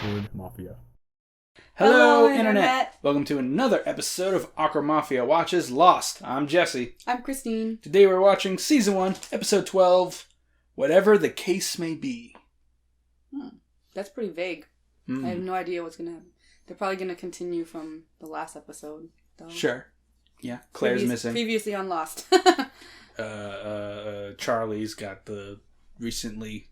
Awkward Mafia. Hello, Internet! Welcome to another episode of Awkward Mafia Watches Lost. I'm Jesse. I'm Kristine. Today we're watching Season 1, Episode 12, Whatever the Case May Be. That's pretty vague. I have no idea what's going to happen. They're probably going to continue from the last episode, though. Sure. Yeah, Claire's missing. Previously on Lost. Charlie's got the recently...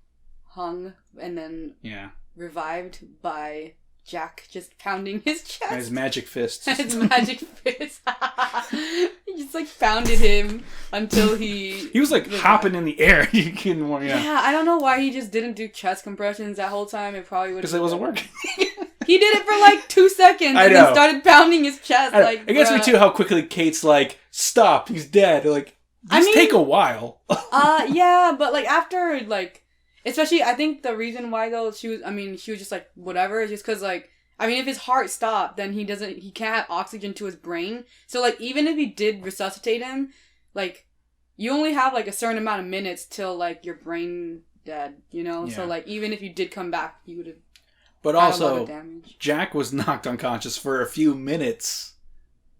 hung and then Yeah. revived by Jack just pounding his chest. And his magic fists. His magic fist. He just pounded him until he... He was hopping in the air. You couldn't warn Yeah, I don't know why he just didn't do chest compressions that whole time. It probably would have... Because it wasn't working. He did it for 2 seconds and then started pounding his chest. It gets me too how quickly Kate's stop, he's dead. These take a while. Yeah, but after especially, I think the reason why though she was just whatever, is just because if his heart stopped, then he can't have oxygen to his brain. So even if he did resuscitate him, you only have a certain amount of minutes till your brain dead, you know. Yeah. So even if you did come back, you would have. But also, Jack was knocked unconscious for a few minutes.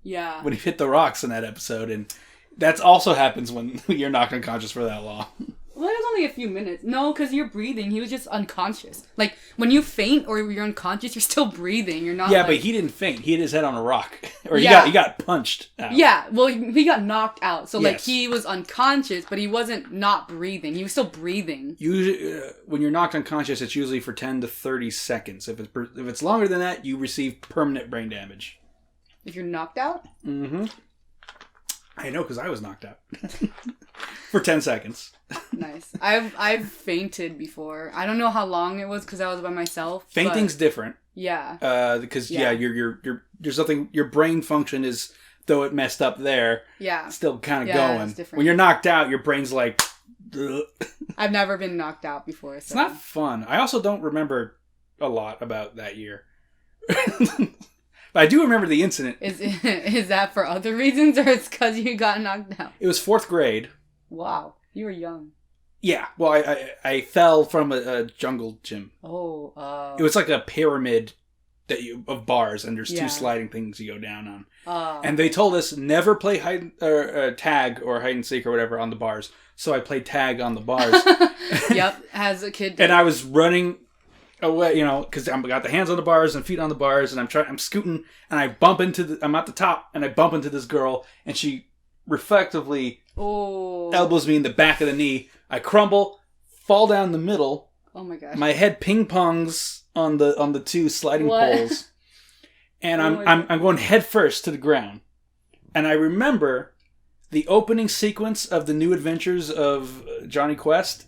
Yeah. When he hit the rocks in that episode, and that also happens when you're knocked unconscious for that long. Well, it was only a few minutes. No, because you're breathing. He was just unconscious. When you faint or you're unconscious, you're still breathing. You're not. Yeah, but he didn't faint. He hit his head on a rock, or he got punched out. Yeah, well, he got knocked out. So yes. He was unconscious, but he wasn't not breathing. He was still breathing. Usually, when you're knocked unconscious, it's usually for 10 to 30 seconds. If it's longer than that, you receive permanent brain damage. If you're knocked out? Mm-hmm. I know, because I was knocked out. For 10 seconds. Nice. I've fainted before. I don't know how long it was because I was by myself. Fainting's different. Yeah. Because you're there's something, your brain function is, though it messed up there. Yeah. Still kind of going. It's different. When you're knocked out, your brain's Ugh. I've never been knocked out before. So. It's not fun. I also don't remember a lot about that year. But I do remember the incident. Is that for other reasons, or it's because you got knocked out? It was 4th grade. Wow. You were young. Yeah. Well, I fell from a jungle gym. Oh. It was like a pyramid of bars, and there's 2 sliding things you go down on. And they told us never play tag or hide and seek or whatever on the bars. So I played tag on the bars. Yep, as a kid. And I was running away, because I got the hands on the bars and feet on the bars, and I'm scooting, and I'm at the top, and I bump into this girl, and she reflectively elbows me in the back of the knee. I crumble, fall down the middle. Oh my gosh! My head ping pongs on the 2 sliding poles, and I'm going head first to the ground. And I remember the opening sequence of the New Adventures of Johnny Quest.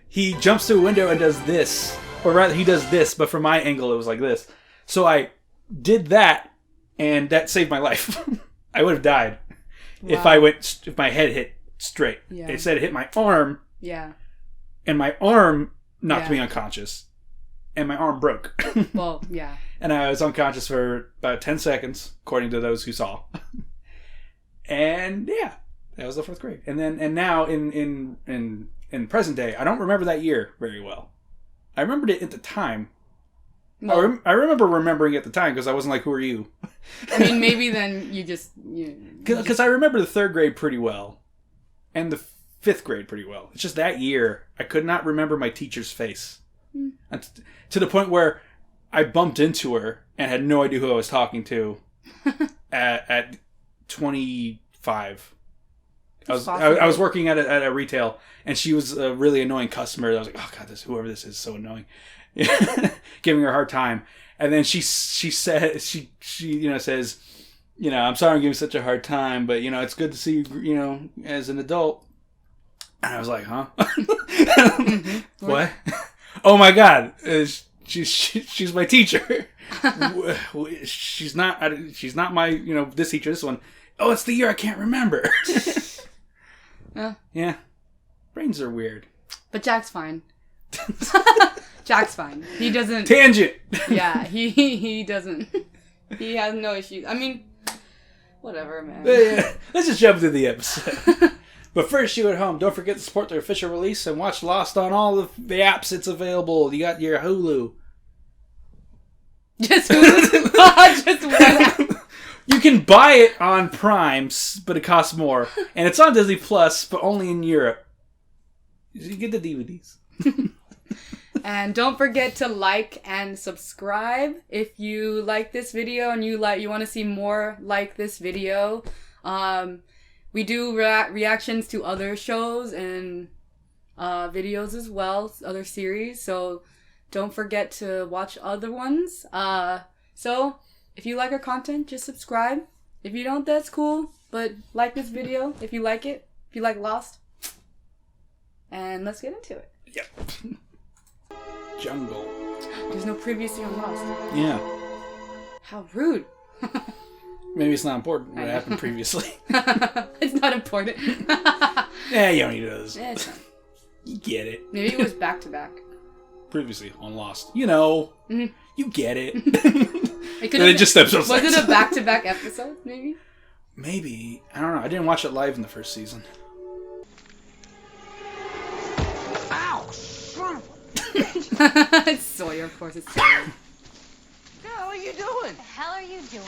He jumps to a window and does this. Or rather, he does this, but from my angle, it was like this. So I did that, and that saved my life. I would have died if my head hit straight. Yeah. Instead, it hit my arm. Yeah. And my arm knocked me unconscious. And my arm broke. Well, yeah. And I was unconscious for about 10 seconds, according to those who saw. And yeah, that was the 4th grade. And now in present day, I don't remember that year very well. I remembered it at the time. Well, I remember remembering it at the time because I wasn't who are you? Maybe then you just... Because I remember the 3rd grade pretty well. And the 5th grade pretty well. It's just that year, I could not remember my teacher's face. To the point where I bumped into her and had no idea who I was talking to at 25. I was working at a retail, and she was a really annoying customer. I was like, oh god, whoever this is so annoying, giving her a hard time. And then she says, I'm sorry I'm giving such a hard time, but it's good to see you, as an adult. And I was like, huh? What? Oh my god, she's my teacher. She's not my this teacher. This one. Oh, it's the year I can't remember. Yeah. Brains are weird. But Jack's fine. Jack's fine. He doesn't... Tangent! Yeah, he doesn't... He has no issues. Whatever, man. Yeah. Let's just jump into the episode. But first, you at home, don't forget to support their official release and watch Lost on all of the apps it's available. You got your Hulu, Just Hulu? Just one. You can buy it on Prime, but it costs more. And it's on Disney Plus, but only in Europe. You get the DVDs. And don't forget to like and subscribe if you like this video and you want to see more like this video. We do reactions to other shows and videos as well, other series. So don't forget to watch other ones. So if you like our content, just subscribe. If you don't, that's cool. But like this video if you like it. If you like Lost. And let's get into it. Yep. Jungle. There's no previously on Lost. Yeah. How rude. Maybe it's not important what happened previously. It's not important. Yeah, you don't need those. Yeah, it's not. You get it. Maybe it was back to back. Previously on Lost. You know. Mm-hmm. You get it. It just was it a back to back episode, maybe? Maybe. I don't know. I didn't watch it live in the first season. Ow! Son of It's Sawyer, of course it's Sawyer. What the hell are you doing? What the hell are you doing?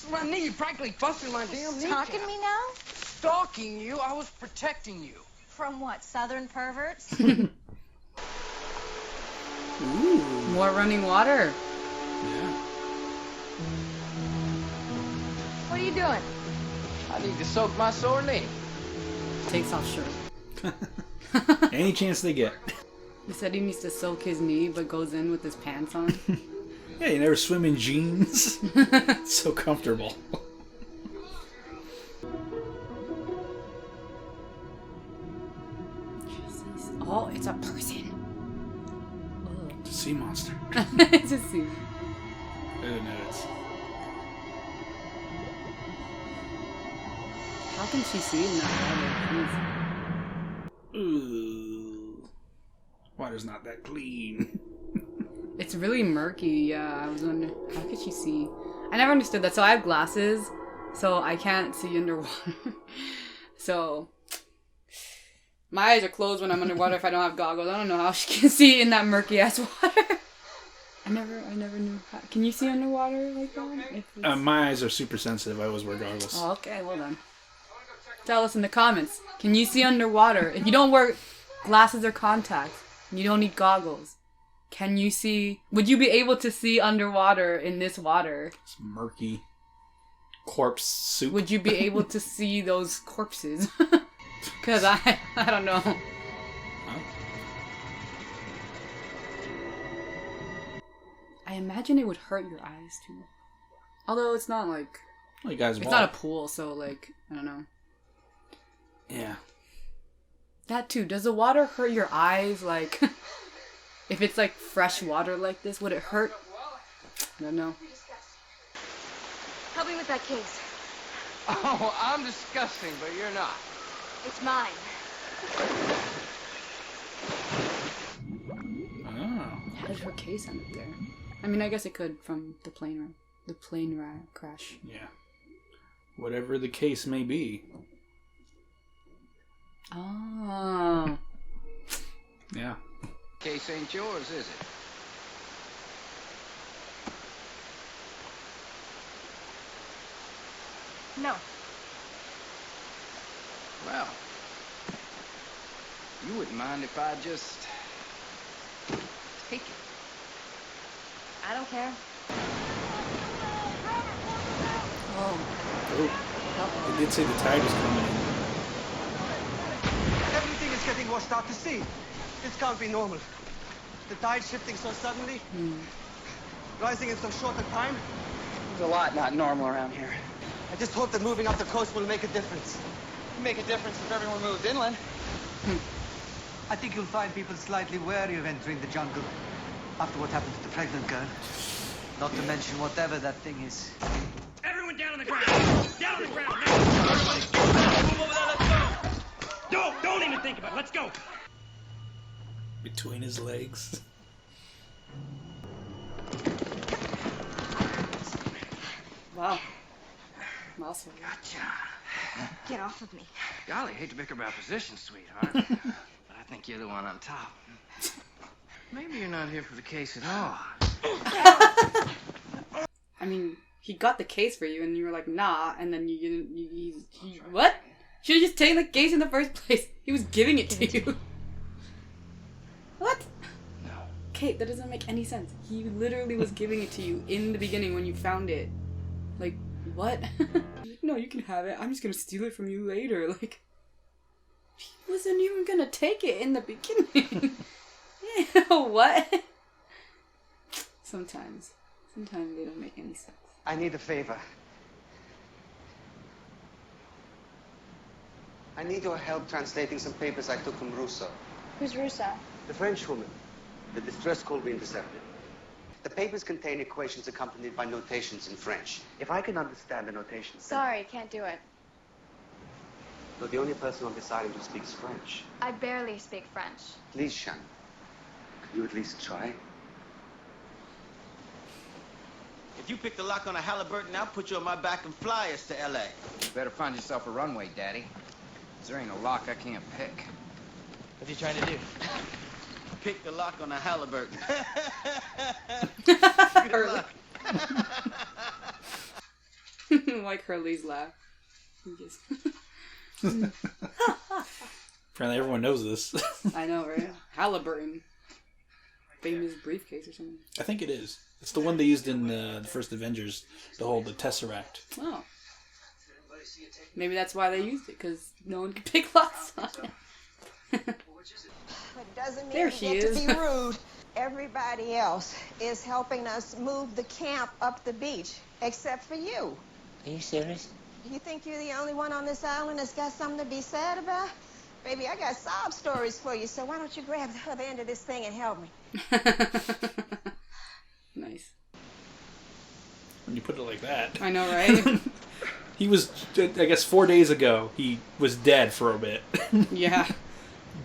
My knee, you practically busted my damn knee. Stalking me now? Stalking you? I was protecting you. From what, southern perverts? Ooh. More running water. Yeah. What are you doing? I need to soak my sore knee. Takes off shirt. Any chance they get. He said he needs to soak his knee, but goes in with his pants on. Yeah, you never swim in jeans. It's so comfortable. Jesus. Oh, it's a person. It's a sea monster. It's a sea. Who knows? How can she see in that water? Ooh. Water's not that clean. It's really murky, yeah. I was wondering, how could she see? I never understood that. So I have glasses, so I can't see underwater. So my eyes are closed when I'm underwater if I don't have goggles. I don't know how she can see in that murky ass water. I never knew. Can you see underwater like that? My eyes are super sensitive. I always wear goggles. Oh, okay, well then. Tell us in the comments. Can you see underwater? If you don't wear glasses or contacts, and you don't need goggles, can you see? Would you be able to see underwater in this water? It's murky. Corpse soup. Would you be able to see those corpses? Because I don't know. Huh? I imagine it would hurt your eyes too. Although it's not like... Well, you guys it's not a pool, so like, I don't know. Yeah. That too. Does the water hurt your eyes? Like, if it's like fresh water like this, would it hurt? I don't know. Help me with that case. Oh, I'm disgusting, but you're not. It's mine. Oh. How did her case end up there? I mean, I guess it could from the plane crash. Yeah. Whatever the case may be. Oh. Yeah. Case ain't yours, is it? No. Well, you wouldn't mind if I just take it. I don't care. Oh. Oh. They did say the tide was coming in. Everything is getting washed out to sea. This can't be normal. The tide shifting so suddenly, rising in so short a time. There's a lot not normal around here. I just hope that moving up the coast will make a difference. Make a difference if everyone moves inland. I think you'll find people slightly wary of entering the jungle after what happened to the pregnant girl. Not to mention whatever that thing is. Everyone down on the ground! Down on the ground! Now! Everybody, move over there, let's go! Don't even think about it, let's go! Between his legs. Wow. Awesome. Gotcha. Get off of me. Golly, hate to bicker about position, sweetheart. But I think you're the one on top. Maybe you're not here for the case at all. I mean, he got the case for you, and you were like, nah, and then you what? Should have just taken the case in the first place. He was giving it to you. What? No. Kate, that doesn't make any sense. He literally was giving it to you in the beginning when you found it. Like, what? No, you can have it. I'm just gonna steal it from you later. Like, he wasn't even gonna take it in the beginning. Yeah, what? Sometimes they don't make any sense. I need a favor. I need your help translating some papers I took from Russo. Who's Russo? The French woman. The distress call we intercepted. The papers contain equations accompanied by notations in French. If I can understand the notations... Sorry, can't do it. You're the only person on this island who speaks French. I barely speak French. Please, Shan. Could you at least try? If you pick the lock on a Halliburton, I'll put you on my back and fly us to L.A. You better find yourself a runway, Daddy. 'Cause there ain't no lock I can't pick. What you trying to do? Pick the lock on a Halliburton. Hurley. Like Hurley's laugh. He just... Apparently everyone knows this. I know, right? Halliburton. Famous briefcase or something. I think it is. It's the one they used in the first Avengers to hold the Tesseract. Oh. Maybe that's why they used it, because no one could pick locks on it. It doesn't mean There we she get is. to be rude. Everybody else is helping us move the camp up the beach, except for you. Are you serious? You think you're the only one on this island that's got something to be sad about? Baby, I got sob stories for you, so why don't you grab the other end of this thing and help me? Nice. When you put it like that. I know, right? He was, I guess 4 days ago, he was dead for a bit. Yeah.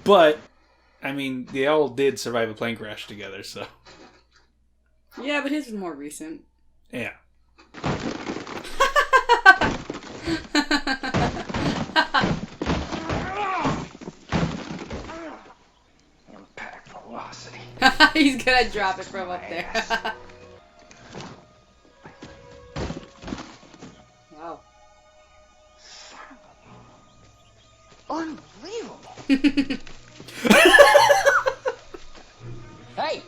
But, I mean, they all did survive a plane crash together, so. Yeah, but his was more recent. Yeah. Impact velocity. He's gonna drop it from up there. Wow. Unbelievable. Hey!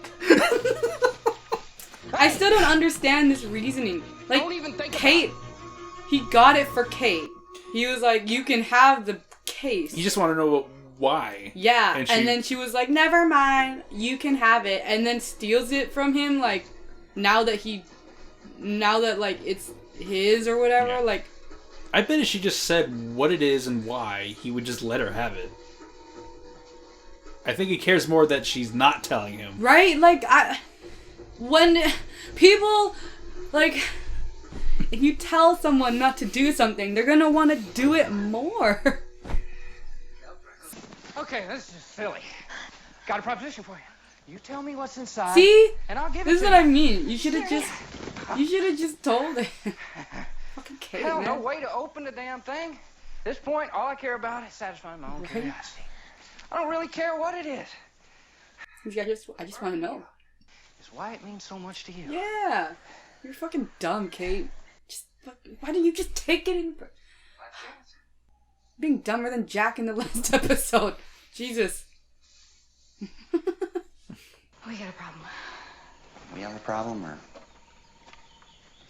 I still don't understand this reasoning. Like, Don't even think Kate, he got it for Kate. He was like, you can have the case. You just want to know why. Yeah, And and she- then she was like, never mind, you can have it, and then steals it from him, like, now that like it's his or whatever, Yeah. like, I bet if she just said what it is and why, he would just let her have it. I think he cares more that she's not telling him. right? Like, when people, like, if you tell someone not to do something, they're gonna want to do it more. Okay, this is silly. Got a proposition for you. You tell me what's inside. See? And I'll give This it is to what I you. mean. You should have just told it. Fucking Kate, Hell, man. no way to open the damn thing. At this point, all I care about is satisfying my own Right. curiosity. I don't really care what it is. I just want to know. It's why it means so much to you. Yeah. You're fucking dumb, Kate. Why didn't you just take it in? Being dumber than Jack in the last episode. Jesus. We got a problem. We have a problem, or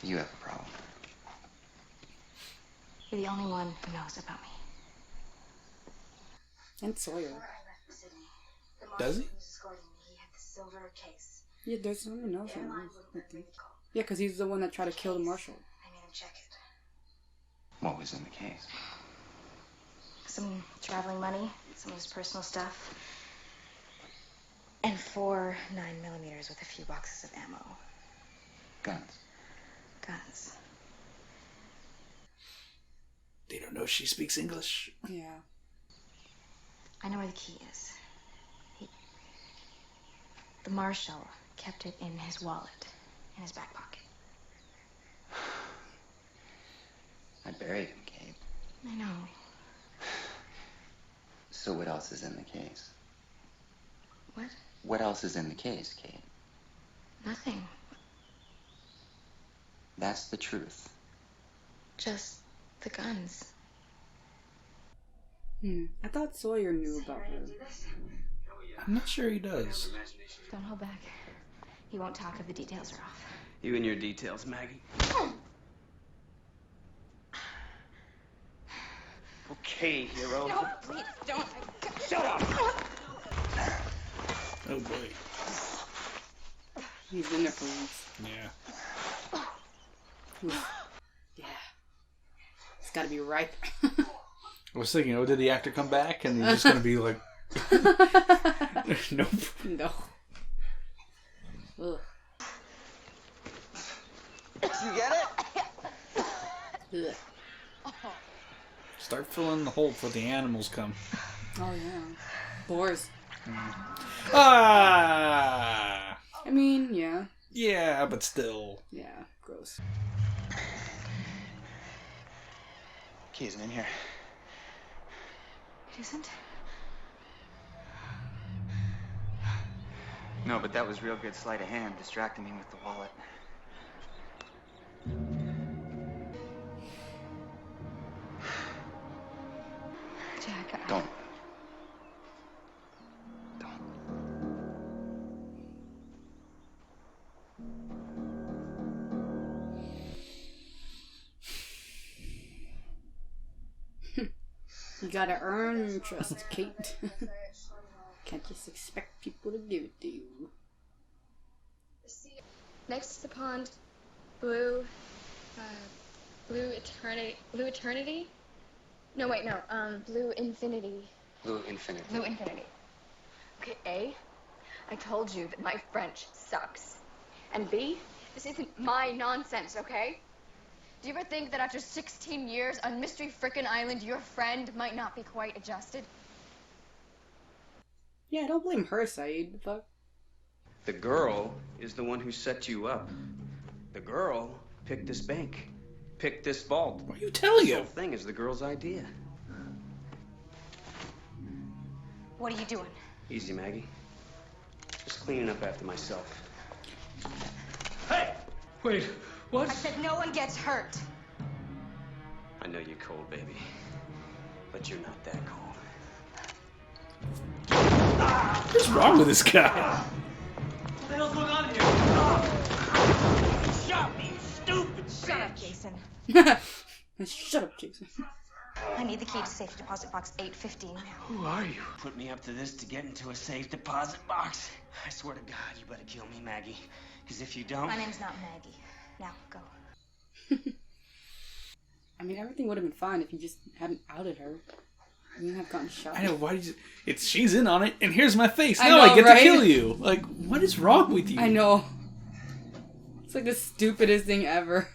you have a problem? You're the only one who knows about me. And Sawyer. Does he? Yeah, there's someone else. Yeah, because he's the one that tried to kill the marshal. I made him check it. What was in the case? Some traveling money, some of his personal stuff, and 4 9mm with a few boxes of ammo. Guns. Guns. They don't know she speaks English. Yeah. I know where the key is. The marshal kept it in his wallet, in his back pocket. I buried him, Kate. I know. So what else is in the case? What? What else is in the case, Kate? Nothing. That's the truth. Just the guns. I thought Sawyer knew about her. I'm not sure he does. Don't hold back. He won't talk if the details are off. You and your details, Maggie. Okay, hero. No, please, don't. Shut up! Oh boy. He's been there for weeks. Yeah. Yeah. It's gotta be ripe. I was thinking, oh, did the actor come back? And he's just going to be like... Nope. No. Ugh. You get it? Ugh. Start filling the hole before the animals come. Oh, yeah. Boars. Ah! I mean, yeah. Yeah, but still. Yeah, gross. Key isn't in here. It isn't? No, but that was real good sleight of hand, distracting me with the wallet. Jack, Don't. You gotta earn trust, Kate. Can't just expect people to give it to you. Next to the pond, blue eternity. Blue eternity? No, wait, no. Blue infinity. Blue infinity. Blue infinity. Okay, A, I told you that my French sucks. And B, this isn't my nonsense, okay? Do you ever think that after 16 years on Mystery Frickin' Island, your friend might not be quite adjusted? Yeah, don't blame her, Saeed. The fuck? The girl is the one who set you up. The girl picked this bank, picked this vault. What are you telling This you? whole thing is the girl's idea. what are you doing? Easy, Maggie. Just cleaning up after myself. Hey! Wait, what? I said no one gets hurt. I know you're cold, baby. But you're not that cold. What's wrong with this guy? What the hell's going on here? Shut me, you stupid Shut up, bitch. Jason. Shut up, Jason. I need the key to safe deposit box 815. Who are you? Put me up to this to get into a safe deposit box. I swear to God, you better kill me, Maggie. Because if you don't... My name's not Maggie. Now, go. I mean, everything would have been fine if you just hadn't outed her. You wouldn't have gotten shot. I know, why did you... She's in on it, and here's my face. I Now know, I get right? to kill you. Like, what is wrong with you? I know. It's like the stupidest thing ever.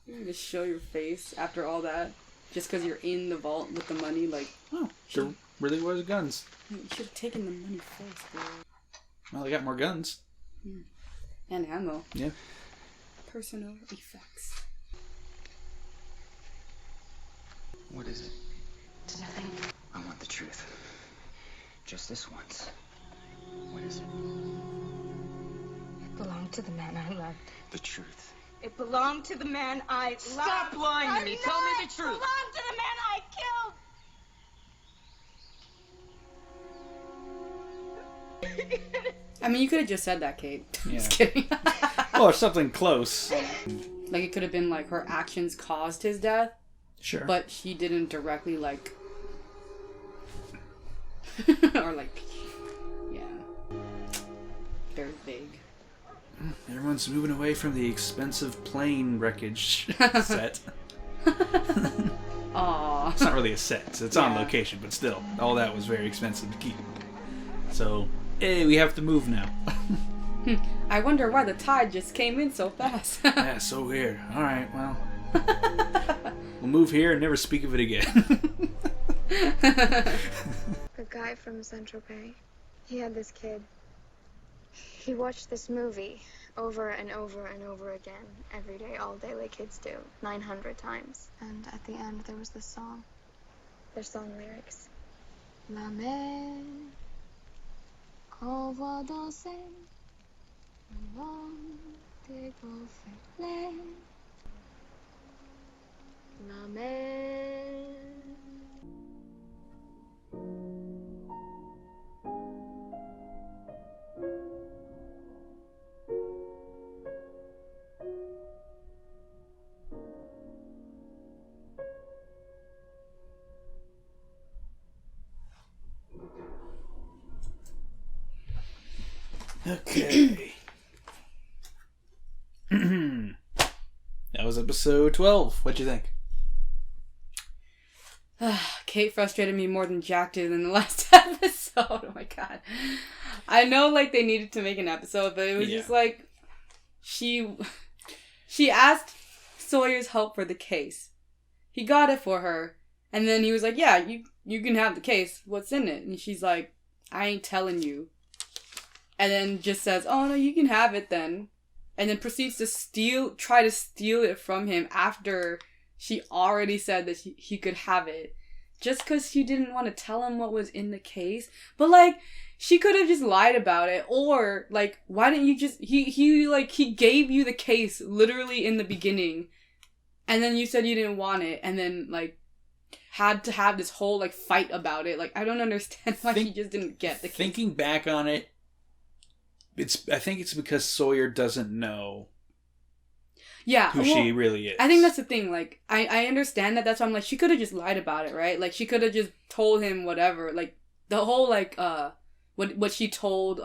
You just show your face after all that. Just because you're in the vault with the money, like... Oh, there really was guns. You should have taken the money first, bro. Well, they got more guns. And ammo. Yeah. Personal effects. What is it? It's nothing. I want the truth. Just this once. What is it? It belonged to the man I loved. The truth. It belonged to the man I loved. Stop lying to me. Tell me the It truth. belonged to the man I killed. I mean, you could have just said that, Kate. Yeah. Just kidding. Or something close. Like, it could have been like her actions caused his death, Sure. but she didn't directly, like... or, like... Yeah. Very vague. Everyone's moving away from the expensive plane wreckage set. Aww. It's not really a set. It's on Yeah. location, but still, all that was very expensive to keep. So, hey, we have to move now. I wonder why the tide just came in so fast. Yeah, so weird. All right, well, we'll move here and never speak of it again. A guy from Central Bay. He had this kid. He watched this movie over and over and over again, every day, all day, like kids do, 900 times. And at the end, there was this song. Their song lyrics. La mer, qu'on voit danser, Okay. That was episode 12. What'd you think? Kate frustrated me more than Jack did in the last episode. Oh my god. I know, like, they needed to make an episode, but it was just like... She asked Sawyer's help for the case. He got it for her. And then he was like, yeah, you can have the case. What's in it? And she's like, I ain't telling you. And then just says, oh no, you can have it then. And then proceeds to try to steal it from him after she already said that he could have it. Just because she didn't want to tell him what was in the case. But, like, she could have just lied about it. Or, like, why didn't you just... He gave you the case literally in the beginning. And then you said you didn't want it. And then, like, had to have this whole, like, fight about it. Like, I don't understand why she just didn't get the case. Thinking back on it, I think it's because Sawyer doesn't know who she really is. I think that's the thing. Like, I understand that. That's why I'm like, she could have just lied about it, right? Like, she could have just told him whatever. Like, the whole, like, what she told,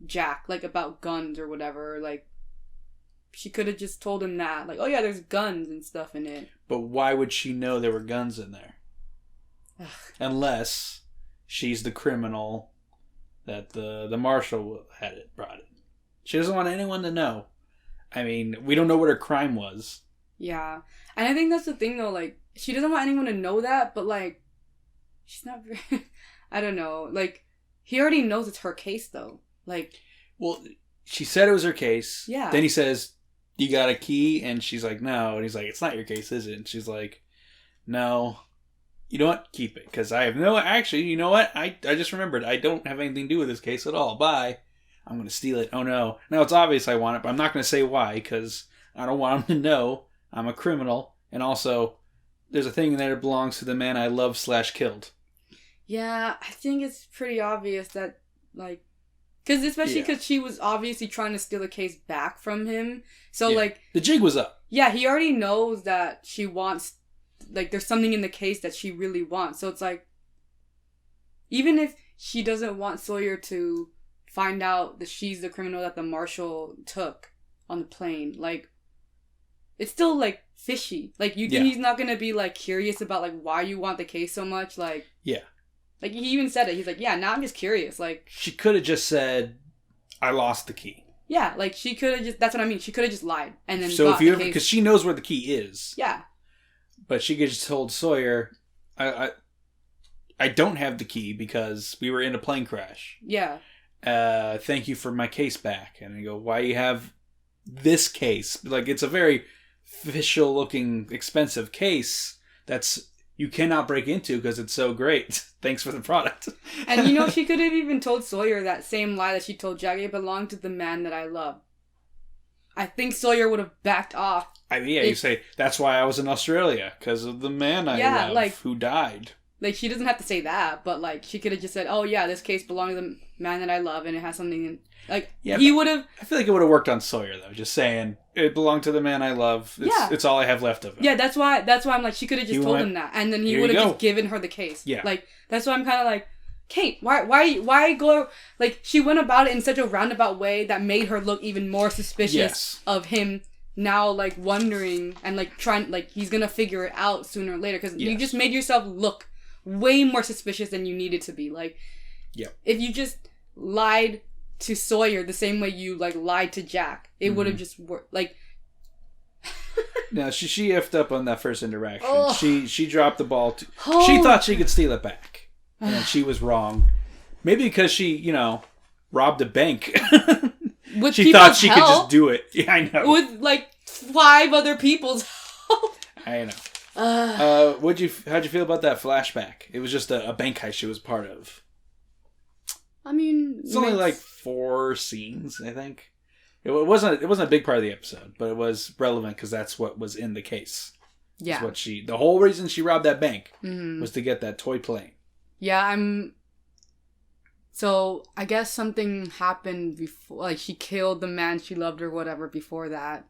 Jack, like, about guns or whatever. Like, she could have just told him that. Like, oh yeah, there's guns and stuff in it. But why would she know there were guns in there? Unless she's the criminal that the marshal brought it. She doesn't want anyone to know. I mean, we don't know what her crime was. Yeah. And I think that's the thing, though. Like, she doesn't want anyone to know that, but, like, she's not very... I don't know. Like, he already knows it's her case, though. Like... Well, she said it was her case. Yeah. Then he says, you got a key? And she's like, no. And he's like, it's not your case, is it? And she's like, no. You know what? Keep it. Because I have no... Actually, you know what? I just remembered. I don't have anything to do with this case at all. Bye. I'm going to steal it. Oh, no. Now, it's obvious I want it, but I'm not going to say why, because I don't want him to know I'm a criminal. And also, there's a thing there that belongs to the man I love / killed. Yeah, I think it's pretty obvious that, like... Because especially because she was obviously trying to steal the case back from him. So, like... The jig was up. Yeah, he already knows that she wants... Like, there's something in the case that she really wants. So it's like... Even if she doesn't want Sawyer to find out that she's the criminal that the marshal took on the plane, like... It's still, like, fishy. Like, you think he's not gonna be, like, curious about, like, why you want the case so much? Like... Yeah. Like, he even said it. He's like, yeah, now I'm just curious. Like... She could have just said, I lost the key. Yeah, like, she could have just... That's what I mean. She could have just lied. And then so if you ever... Because she knows where the key is. Yeah. But she could have just told Sawyer, I don't have the key because we were in a plane crash. Yeah. Thank you for my case back. And I go, why you have this case? Like, it's a very official looking, expensive case that's you cannot break into because it's so great. Thanks for the product. And you know, she could have even told Sawyer that same lie that she told Jack. It belonged to the man that I love. I think Sawyer would have backed off. I mean, yeah, you say, that's why I was in Australia, because of the man I love who died. Like, she doesn't have to say that, but, like, she could have just said, oh, yeah, this case belongs to the man that I love, and it has something in... Like, yeah, he would have... I feel like it would have worked on Sawyer, though, just saying, it belonged to the man I love. It's all I have left of him. Yeah, that's why I'm like, she could have just told him that, and then he would have just given her the case. Yeah. Like, that's why I'm kind of like, Kate, why go... Like, she went about it in such a roundabout way that made her look even more suspicious of him now, like, wondering and, like, trying... Like, he's gonna figure it out sooner or later, because you just made yourself look way more suspicious than you needed to be. Like, if you just lied to Sawyer the same way you, like, lied to Jack, it would have just worked. Like... No, she effed up on that first interaction. Oh. She dropped the ball. She thought she could steal it back. And she was wrong. Maybe because she, you know, robbed a bank. She thought she could just do it. Yeah, I know. With, like, 5 other people's help. I know. How'd you feel about that flashback? It was just a bank heist she was part of. I mean... It's only like 4 scenes, I think. It wasn't a big part of the episode, but it was relevant because that's what was in the case. Yeah. That's what the whole reason she robbed that bank was to get that toy plane. Yeah, So, I guess something happened before, like, she killed the man she loved or whatever before that.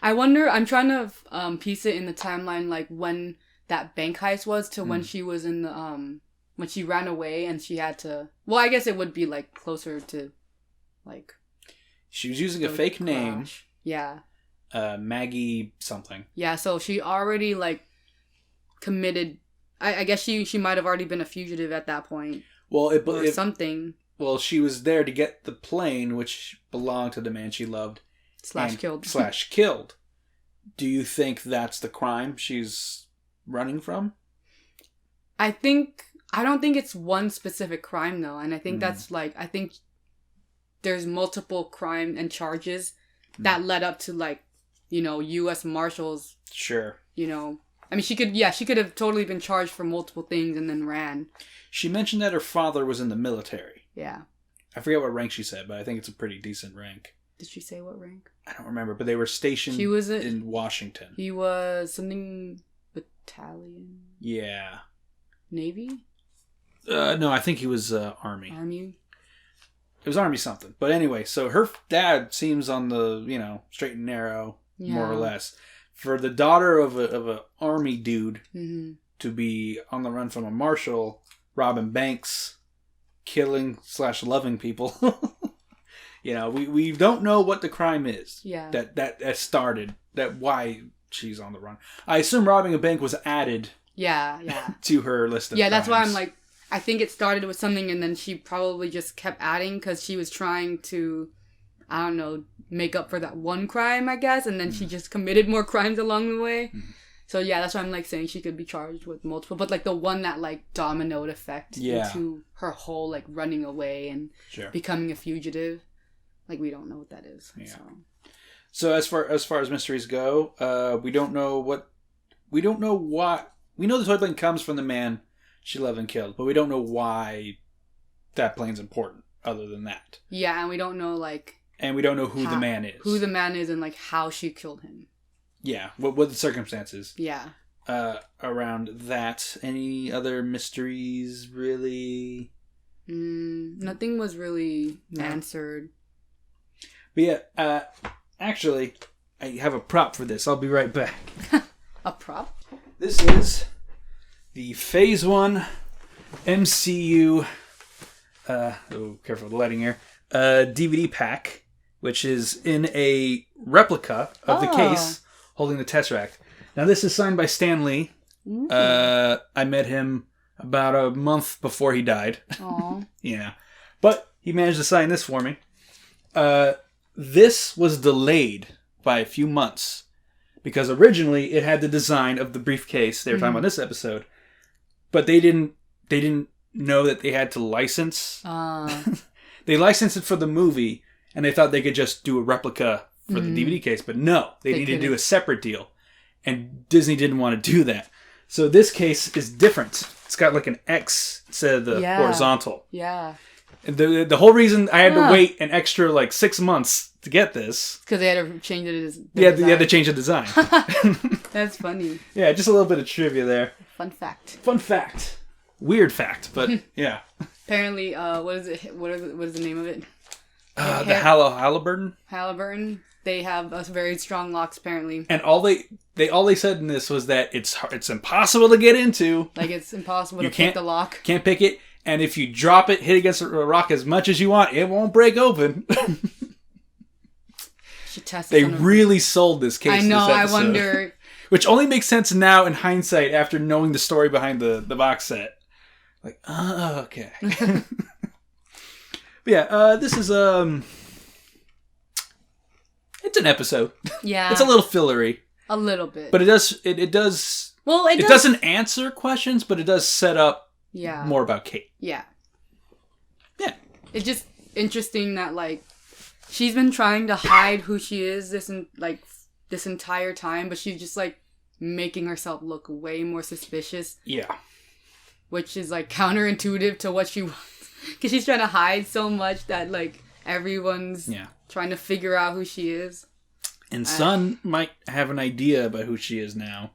I wonder, I'm trying to piece it in the timeline, like, when that bank heist was to when she was in the, when she ran away and she had to, well, I guess it would be, like, closer to, like... She was using a fake name. Yeah. Maggie something. Yeah, so she already, like, committed... I guess she might have already been a fugitive at that point. Well, or something. Well, she was there to get the plane, which belonged to the man she loved. /killed. Do you think that's the crime she's running from? I don't think it's one specific crime, though. And I think that's, like... I think there's multiple crime and charges that led up to, like, you know, U.S. Marshals. Sure. You know... I mean, she could have totally been charged for multiple things and then ran. She mentioned that her father was in the military. Yeah. I forget what rank she said, but I think it's a pretty decent rank. Did she say what rank? I don't remember, but they were stationed in Washington. He was something battalion? Yeah. Navy? No, I think he was Army. Army? It was Army something. But anyway, so her dad seems on the, you know, straight and narrow, more or less. For the daughter of a Army dude to be on the run from a marshal, robbing banks, killing / loving people, you know, we don't know what the crime is. Yeah. That started why she's on the run. I assume robbing a bank was added. Yeah. To her list of crimes. That's why I'm like, I think it started with something and then she probably just kept adding because she was trying to, I don't know, make up for that one crime, I guess, and then she just committed more crimes along the way. So yeah, that's why I'm like saying she could be charged with multiple, but like the one that like dominoed effect into her whole like running away and becoming a fugitive, like we don't know what that is. Yeah. So as far as mysteries go, we don't know why. We know the toy plane comes from the man she loved and killed, but we don't know why that plane's important. Other than that, yeah, and we don't know like. And we don't know who the man is. Who the man is and, like, how she killed him. Yeah. What the circumstances. Yeah. Around that. Any other mysteries, really? Nothing was really answered. But yeah, actually, I have a prop for this. I'll be right back. A prop? This is the Phase 1 MCU... careful with the lighting here. DVD pack, which is in a replica of the case holding the Tesseract. Now, this is signed by Stan Lee. I met him about a month before he died. Aww. Yeah. But he managed to sign this for me. This was delayed by a few months because originally it had the design of the briefcase they were talking about in this episode, but they didn't know that they had to license. They licensed it for the movie, and they thought they could just do a replica for the DVD case. But no, they needed to do a separate deal. And Disney didn't want to do that. So this case is different. It's got like an X instead of the horizontal. Yeah. And the whole reason I had to wait an extra like 6 months to get this. Because they had to change it. They had to change the design. That's funny. Yeah, just a little bit of trivia there. Fun fact. Weird fact, but yeah. Apparently, what is it? What is the name of it? The Halliburton. Halliburton. They have very strong locks, apparently. And all they said in this was that it's impossible to get into. Like it's impossible to pick the lock. Can't pick it, and if you drop it, hit against a rock as much as you want, it won't break open. Should test. They really sold this case. I know. This I wonder. Which only makes sense now in hindsight after knowing the story behind the box set. Like, okay. But yeah, this is it's an episode. Yeah. It's a little fillery. A little bit. But it does Well, it doesn't answer questions, but it does set up more about Kate. Yeah. Yeah. It's just interesting that like she's been trying to hide who she is this entire time, but she's just like making herself look way more suspicious. Yeah. Which is like counterintuitive to what she wants. Because she's trying to hide so much that like everyone's trying to figure out who she is. And Sun might have an idea about who she is now.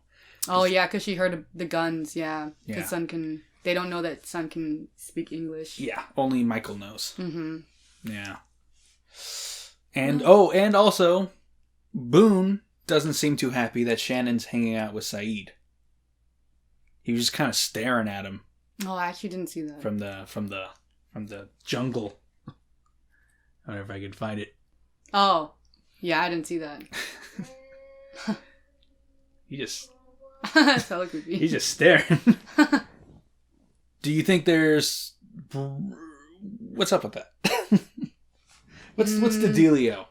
Oh, yeah, because she heard the guns, yeah. Because Sun can... They don't know that Sun can speak English. Yeah, only Michael knows. Mm-hmm. Yeah. And, and also, Boone doesn't seem too happy that Shannon's hanging out with Saeed. He was just kind of staring at him. Oh, I actually didn't see that. From the jungle. I don't know if I can find it. Oh, yeah, I didn't see that. He just... That's hella creepy. He's just staring. Do you think there's... What's up with that? What's the dealio?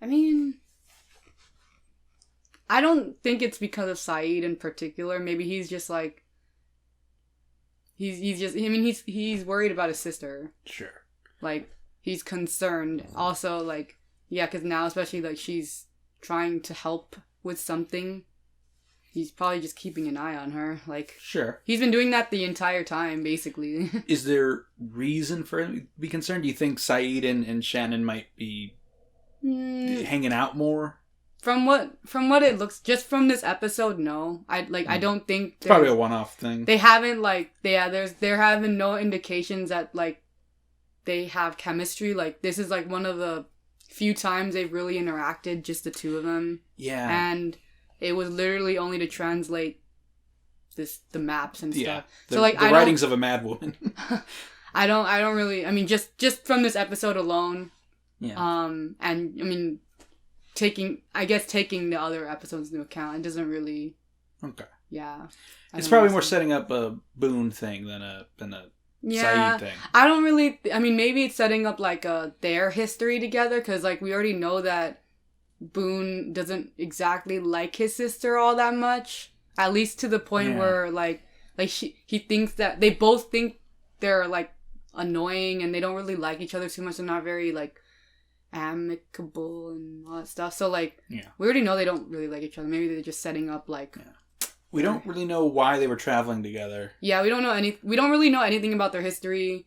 I mean... I don't think it's because of Saeed in particular. Maybe he's just like... He's just... I mean, he's worried about his sister. Sure. Like, he's concerned. Also, like... Yeah, because now, especially, like, she's trying to help with something. He's probably just keeping an eye on her. Like, sure. He's been doing that the entire time, basically. Is there reason for him to be concerned? Do you think Saeed and Shannon might be hanging out more? From what it looks, just from this episode, no. I don't think it's probably a one-off thing. They haven't there have been no indications that like they have chemistry. Like this is like one of the few times they've really interacted, just the two of them. Yeah. And it was literally only to translate the maps and stuff. Yeah. So like the writings of a mad woman. I don't really. I mean, just from this episode alone. Yeah. And I mean, taking the other episodes into account, it doesn't really. Okay. Yeah. It's probably more setting up a Boone thing than a Saeed thing. I don't really. I mean, maybe it's setting up like their history together because like we already know that Boone doesn't exactly like his sister all that much. At least to the point where like he thinks that they both think they're like annoying and they don't really like each other too much. They're not very like amicable and all that stuff. So like we already know they don't really like each other. Maybe they're just setting up like. Yeah. We don't really know why they were traveling together. Yeah, we don't really know anything about their history.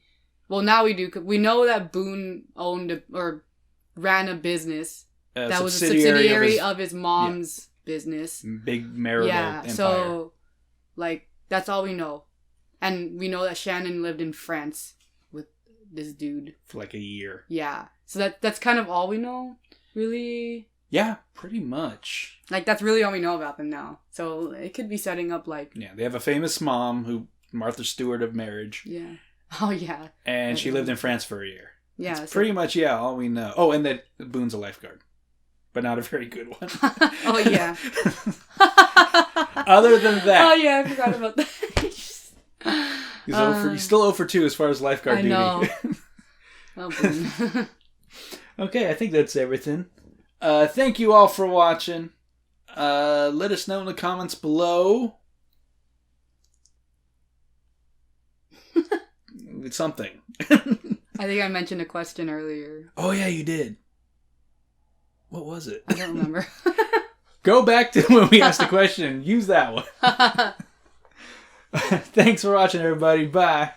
Well, now we do. 'Cause we know that Boone owned or ran a business that was a subsidiary of his mom's business. Big marital empire. So like that's all we know. And we know that Shannon lived in France with this dude for like a year. Yeah. So that's kind of all we know, really. Yeah, pretty much. Like, that's really all we know about them now. So, it could be setting up, like... Yeah, they have a famous mom, Martha Stewart of Marriage. Yeah. Oh, yeah. And she lived in France for a year. Yeah. That's pretty much, all we know. Oh, and that Boone's a lifeguard. But not a very good one. Oh, yeah. Other than that... Oh, yeah, I forgot about that. He's still 0 for 2 as far as lifeguard duty. I know. Oh, Boone. Okay, I think that's everything. Thank you all for watching. Let us know in the comments below. It's something. I think I mentioned a question earlier. Oh yeah, you did. What was it? I don't remember. Go back to when we asked the question and use that one. Thanks for watching, everybody. Bye.